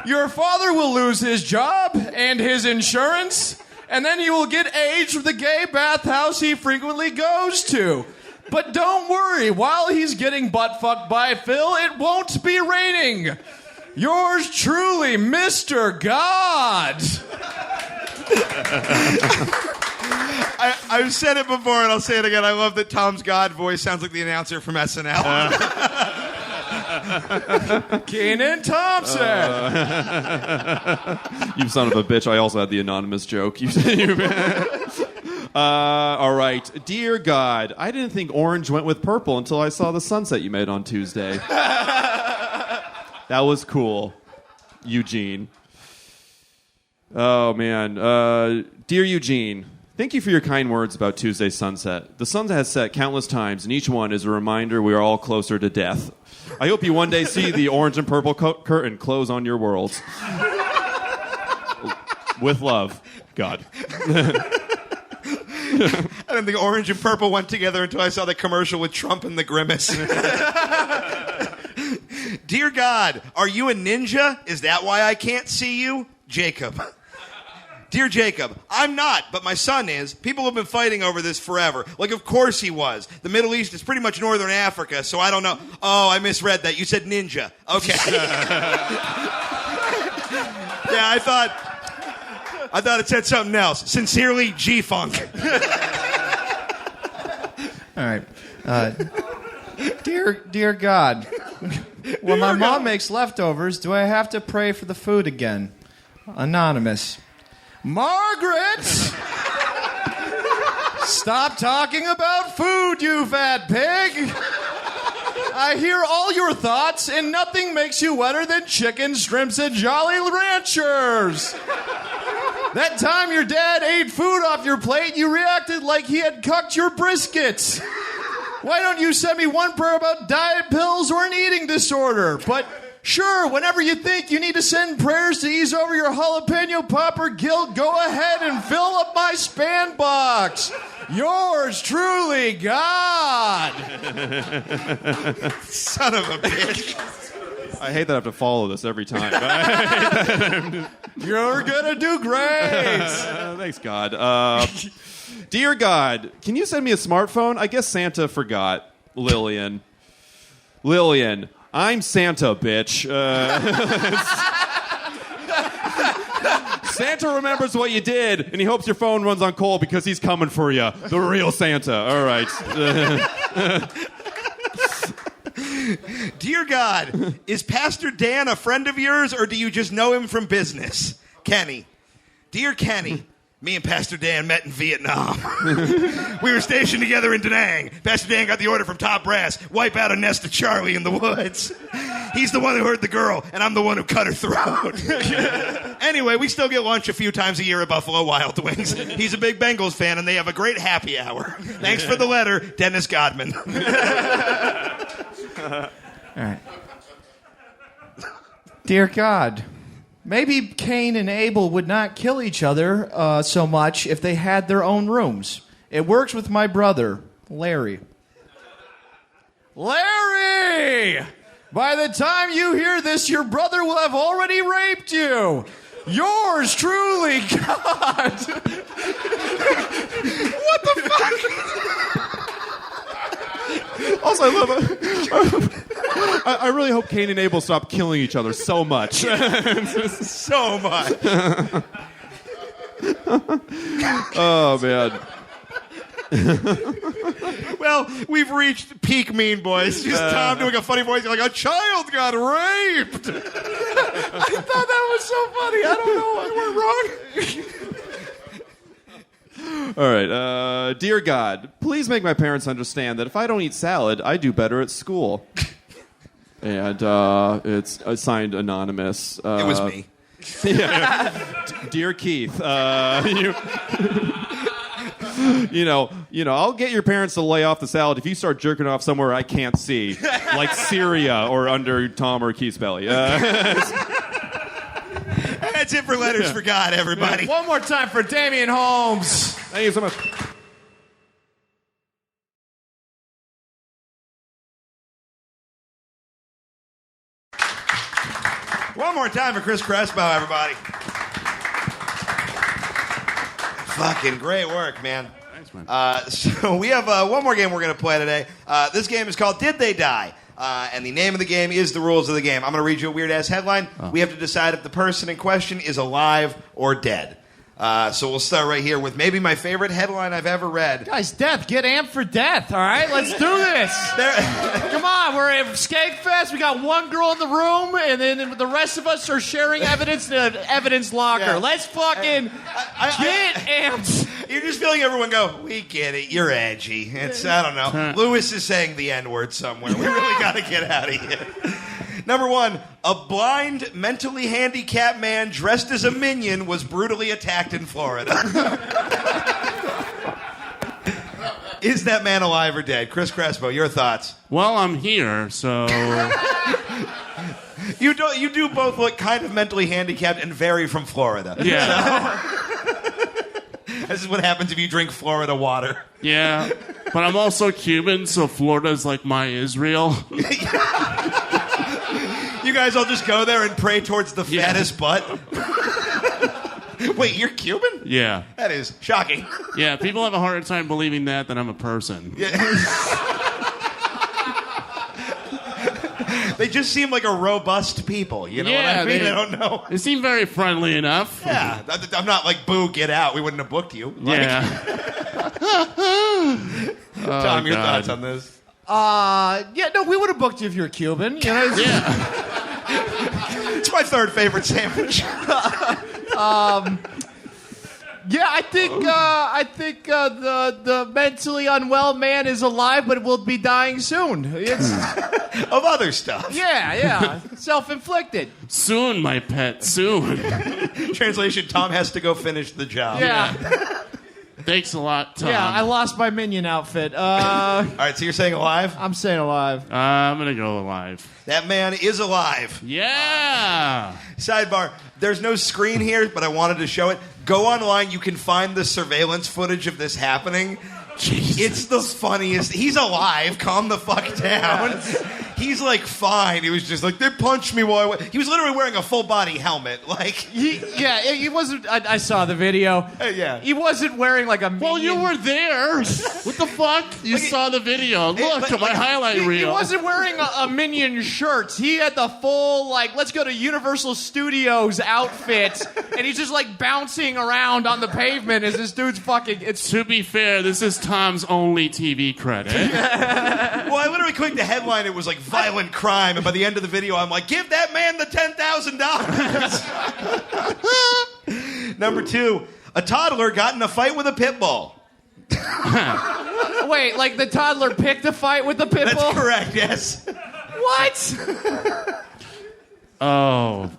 Your father will lose his job and his insurance, and then you will get AIDS from the gay bathhouse he frequently goes to. But don't worry, while he's getting butt-fucked by Phil, it won't be raining. Yours truly, Mr. God. I've said it before, and I'll say it again. I love that Tom's God voice sounds like the announcer from SNL. Kenan Thompson. You son of a bitch. I also had the anonymous joke. All right. Dear God, I didn't think orange went with purple until I saw the sunset you made on Tuesday. That was cool. Eugene. Oh, man. Dear Eugene, thank you for your kind words about Tuesday's sunset. The sun has set countless times, and each one is a reminder we are all closer to death. I hope you one day see the orange and purple curtain close on your worlds. With love, God. I didn't think orange and purple went together until I saw the commercial with Trump and the Grimace. Dear God, are you a ninja? Is that why I can't see you? Jacob. Dear Jacob, I'm not, but my son is. People have been fighting over this forever. Like, of course he was. The Middle East is pretty much Northern Africa, so I don't know. Oh, I misread that. You said ninja. Okay. Yeah, I thought it said something else. Sincerely, G-Funk. All right. Dear God, when my mom makes leftovers, do I have to pray for the food again? Anonymous. Margaret! Stop talking about food, you fat pig! I hear all your thoughts, and nothing makes you wetter than chicken, shrimps, and Jolly Ranchers. That time your dad ate food off your plate, you reacted like he had cucked your briskets. Why don't you send me one prayer about diet pills or an eating disorder? But sure, whenever you think you need to send prayers to ease over your jalapeno popper guilt, go ahead and fill up my span box. Yours truly, God. Son of a bitch. I hate that I have to follow this every time. You're gonna do great. Thanks, God. Dear God, can you send me a smartphone? I guess Santa forgot. Lillian, I'm Santa, bitch. Santa remembers what you did, and he hopes your phone runs on coal because he's coming for you. The real Santa. All right. Dear God, is Pastor Dan a friend of yours, or do you just know him from business? Kenny. Dear Kenny, me and Pastor Dan met in Vietnam. We were stationed together in Da Nang. Pastor Dan got the order from top brass, wipe out a nest of Charlie in the woods. He's the one who heard the girl, and I'm the one who cut her throat. Anyway, we still get lunch a few times a year at Buffalo Wild Wings. He's a big Bengals fan, and they have a great happy hour. Thanks for the letter, Dennis Godman. All right. Dear God, maybe Cain and Abel would not kill each other so much if they had their own rooms. It works with my brother, Larry. Larry! By the time you hear this, your brother will have already raped you. Yours truly, God. What the fuck? Also, I really hope Cain and Abel stop killing each other so much. So much. Oh, man. Well, we've reached peak Mean Boys. Just Tom doing a funny voice like, a child got raped. I thought that was so funny. I don't know what went wrong. All right. Dear God, please make my parents understand that if I don't eat salad, I do better at school. And it's signed anonymous. It was me. Dear Keith, you know, I'll get your parents to lay off the salad if you start jerking off somewhere I can't see, like Syria or under Tom or Keith's belly. That's it for Letters for God, everybody. One more time for Damian Holmes. Thank you so much. One more time for Chris Crespo, everybody. Fucking great work, man. Thanks, man. So we have one more game we're going to play today. This game is called Did They Die? And the name of the game is the rules of the game. I'm going to read you a weird-ass headline. We have to decide if the person in question is alive or dead. So we'll start right here with maybe my favorite headline I've ever read. Guys, death. Get amped for death, all right? Let's do this. Come on, we're at Skegfest. We got one girl in the room, and then the rest of us are sharing evidence in an evidence locker. Yeah. Let's fucking get amped. You're just feeling everyone go, we get it, you're edgy. It's, I don't know. Lewis is saying the N-word somewhere. We really got to get out of here. Number one, a blind, mentally handicapped man dressed as a minion was brutally attacked in Florida. Is that man alive or dead? Chris Crespo, your thoughts? Well, I'm here, so... You do both look kind of mentally handicapped and vary from Florida. Yeah. So, this is what happens if you drink Florida water. Yeah, but I'm also Cuban, so Florida's like my Israel. You guys all just go there and pray towards the fattest butt? Wait, you're Cuban? Yeah. That is shocking. Yeah, people have a harder time believing that than I'm a person. Yeah. They just seem like a robust people. You know what I mean? I don't know. They seem very friendly enough. Yeah. I'm not like, boo, get out. We wouldn't have booked you. Yeah. Tom, your thoughts on this? We would have booked you if you were Cuban. You know? Yeah. It's my third favorite sandwich. Yeah, I think the mentally unwell man is alive, but will be dying soon. It's Of other stuff. yeah, self-inflicted. Soon, my pet, soon. Translation, Tom has to go finish the job. Yeah, Thanks a lot, Tom. yeah. I lost my minion outfit. All right, so you're saying alive? I'm saying alive. I'm going to go alive. That man is alive. Yeah. Sidebar, there's no screen here, but I wanted to show it. Go online, you can find the surveillance footage of this happening. Jesus. It's the funniest. He's alive. Calm the fuck down. He's like fine. He was just like, they punched me while he was literally wearing a full body helmet. Like, He wasn't. I saw the video. yeah. He wasn't wearing like a. Well, you minion. were there. What the fuck? You saw the video. Look at my highlight He reel. wasn't wearing a Minion shirt. He had the full, like, let's go to Universal Studios outfit. And he's just, like, bouncing around on the pavement as this dude's fucking... To be fair, this is Tom's only TV credit. Well, I literally clicked the headline. It was like violent crime, and by the end of the video, I'm like, give that man the $10,000. Number 2, a toddler got in a fight with a pit bull. Wait, like the toddler picked a fight with the pit That's bull? correct. Yes. What? Oh.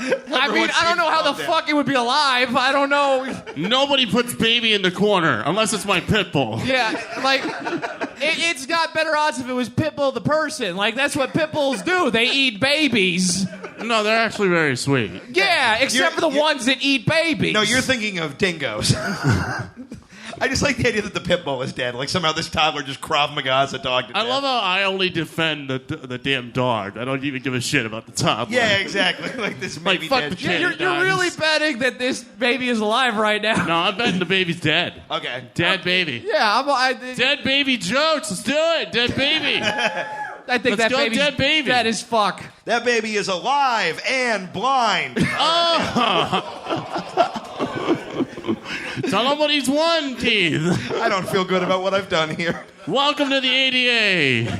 I mean, I don't know how the fuck it would be alive. I don't know. Nobody puts baby in the corner unless it's my pit bull. Yeah, like, it's got better odds if it was Pitbull the person. Like, that's what pit bulls do. They eat babies. No, they're actually very sweet. Yeah, except for the ones that eat babies. No, you're thinking of dingoes. I just like the idea that the pit bull is dead. Like somehow this toddler just Krav Maga's a dog to I death. love how I only defend the damn dog. I don't even give a shit about the toddler. Yeah, exactly. Like this Like, baby fuck dead. the shit. kid. You're really betting that this baby is alive right now. No, I'm betting the baby's dead. Okay. Dead baby. Yeah, Dead baby jokes. Let's do it. Dead baby. I think Let's that go baby's dead baby. dead as fuck. That baby is alive and blind. Tell him what he's won, Keith. I don't feel good about what I've done here. Welcome to the ADA.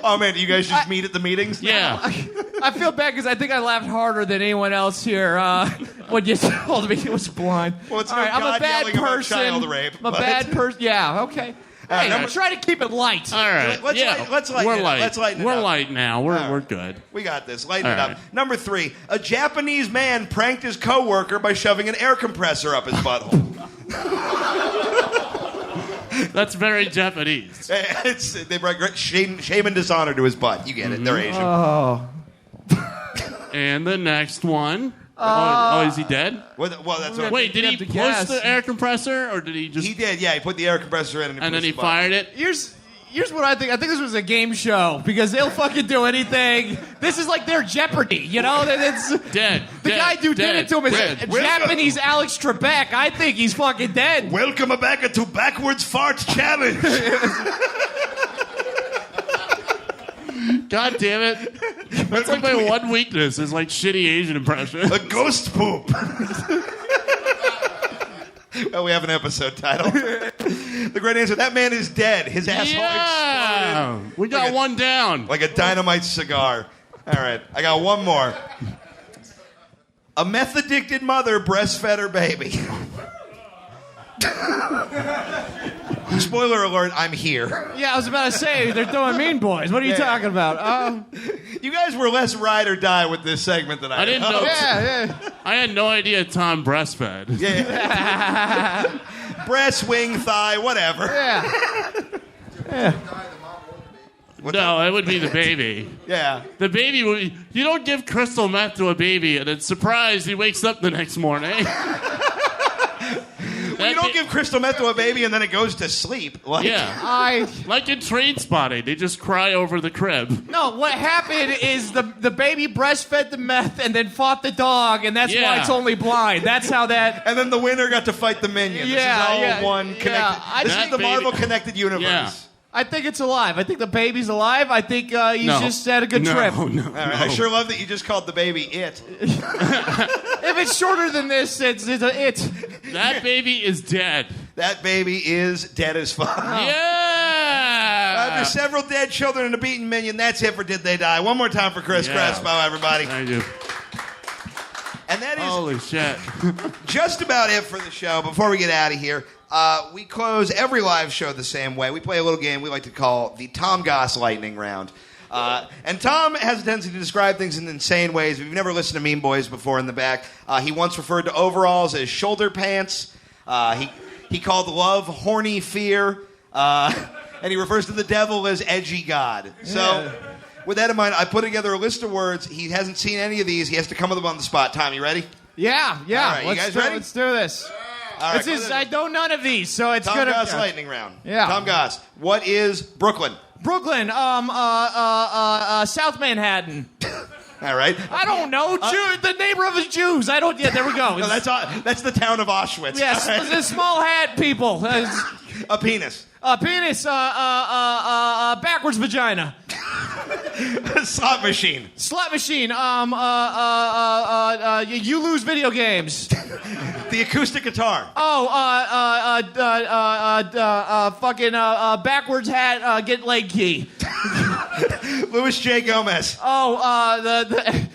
Oh man, do you guys just meet at the meetings? Yeah. I feel bad because I think I laughed harder than anyone else here when you told me he was blind. Well, it's All no right, I'm a God bad yelling about person. child rape, I'm a but- bad person. Yeah, okay. Hey, I'm trying to keep it light. All right. Let's yeah. lighten We're it up. light. Let's lighten it We're up. light now. We're good. We got this. Lighten it All up. right. Number 3, a Japanese man pranked his coworker by shoving an air compressor up his butthole. That's very Japanese. They brought great shame and dishonor to his butt. You get it. They're Asian. And the next one. Oh, is he dead? Well, that's what Wait, did he have to push guess. the air compressor, or did he just? he did. Yeah, he put the air compressor in and pushed then he the button. fired it. Here's what I think. I think this was a game show because they'll fucking do anything. This is like their Jeopardy, you know? It's, Dead. the guy who did it to him is dead. Japanese Alex Trebek. I think he's fucking dead. Welcome back to Backwards Fart Challenge. God damn it. That's like my one weakness is like shitty Asian impressions. A ghost poop. Well, we have an episode title. The great answer. That man is dead. His asshole Yeah. exploded We got Like a- one down. like a dynamite cigar. All right, I got one more. A meth-addicted mother breastfed her baby. Spoiler alert, I'm here. Yeah, I was about to say they're throwing Mean Boys. What are you talking about? You guys were less ride or die with this segment than I I didn't know. Yeah. I had no idea Tom breastfed. Yeah. Breast, wing, thigh, whatever. No, it would be the baby. Yeah. The baby would be, you don't give crystal meth to a baby and then surprise he wakes up the next morning. You don't give crystal meth to a baby and then it goes to sleep. Like, Yeah. Like in Train Spotting, they just cry over the crib. No, what happened is the baby breastfed the meth and then fought the dog, and that's why Yeah. it's only blind. That's how that. And then the winner got to fight the minion. This is all one connected. Yeah, This is That the baby- Marvel connected universe. Yeah. I think it's alive. I think the baby's alive. I think he's No. just had a good trip. All right, I sure love that you just called the baby it. If it's shorter than this, it's a it. That baby is dead. That baby is dead as fuck. Yeah. After several dead children and a beaten minion, that's it for Did They Die? One more time for Chris Yeah. Crespo, everybody. Thank you. And that is Holy shit. just about it for the show. Before we get out of here, we close every live show the same way. We play a little game we like to call the Tom Goss Lightning Round. And Tom has a tendency to describe things in insane ways. If you've never listened to Mean Boys before in the back, he once referred to overalls as shoulder pants. He called love horny fear. And he refers to the devil as edgy God. So, with that in mind, I put together a list of words. He hasn't seen any of these. He has to come with them on the spot. Tom, you ready? Yeah. All right, you guys ready? Let's do this. All right, I know none of these, so it's Tom gonna. Goss Lightning Round. Yeah. Tom Goss, what is Brooklyn? Brooklyn, South Manhattan. All right. I don't know. The neighborhood of Jews. I don't. Yeah, there we go. No, that's the town of Auschwitz. Yes, All right. the small hat people. A penis. Penis. Backwards vagina. Slot machine. Slot machine. You lose video games. The acoustic guitar. Fucking backwards hat. Get leg key. Louis J. Gomez. I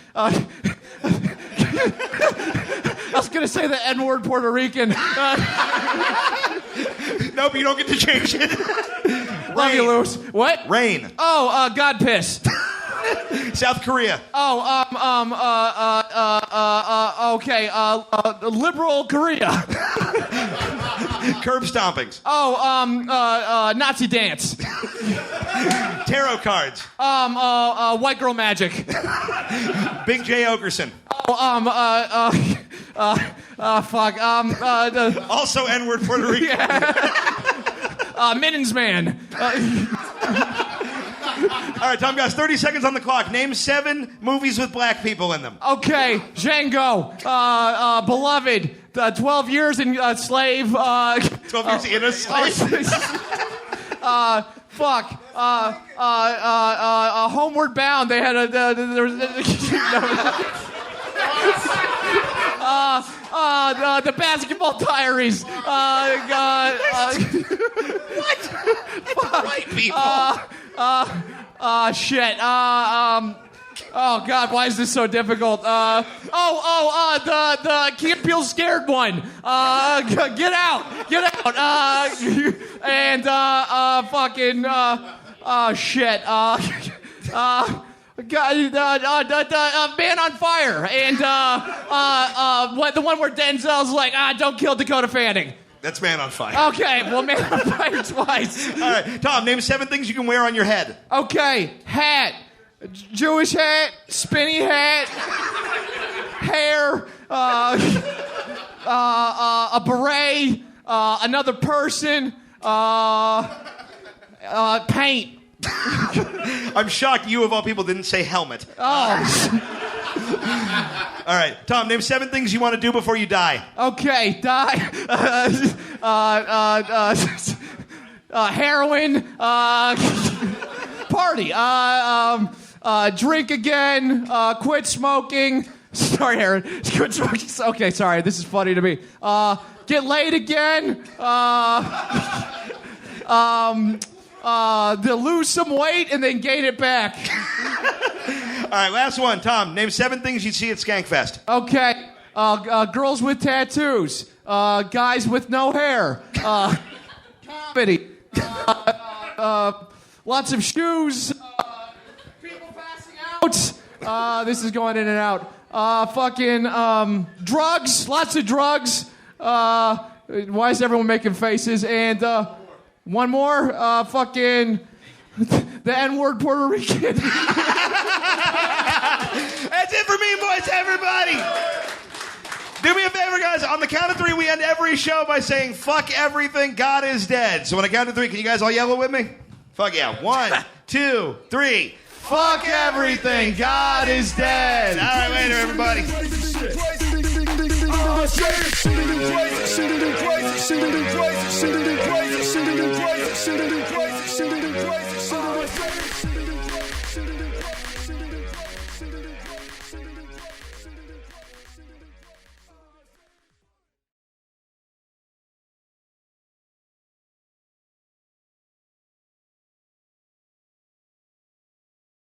was gonna say the N-word Puerto Rican. Nope, you don't get to change it. Love you, Louis. What? Rain. God piss. South Korea. Okay. Liberal Korea. Curb stompings. Nazi dance. Tarot cards. White girl magic. Big J. Okerson. Fuck. Also N-word Puerto Rican. Mittens man. All right, Tom Goss, 30 seconds on the clock. Name 7 movies with black people in them. Okay, Django, Beloved, 12 Years in Slave. 12 Years in a Slave. Fuck. Homeward Bound. They had the Basketball Diaries. White people. Shit. Oh God, why is this so difficult? The Key and Peele scared one. Get out. And fucking shit. Man on Fire, and the one where Denzel's like, don't kill Dakota Fanning. That's Man on Fire. Okay, well, Man on Fire twice. All right, Tom, name 7 things you can wear on your head. Okay, hat, Jewish hat, spinny hat, hair, a beret, another person, paint. I'm shocked you, of all people, didn't say helmet. All right, Tom, name 7 things you want to do before you die. Okay, die. Heroin. Party. Drink again. Quit smoking. Sorry, Aaron. Quit smoking. Okay, sorry. This is funny to me. Get laid again. To lose some weight and then gain it back. All right, last one. Tom, name 7 things you'd see at Skankfest. Okay. Girls with tattoos. Guys with no hair. Comedy. Lots of shoes. People passing out. This is going in and out. Drugs. Lots of drugs. Why is everyone making faces? And one more. The N-word Puerto Rican. That's it for me, boys, everybody. Do me a favor, guys. On the count of 3, we end every show by saying, fuck everything, God is dead. So when I count to 3, can you guys all yell it with me? Fuck yeah. 1, 2, 3. Fuck everything, God is dead. All right, later, everybody. Crazy,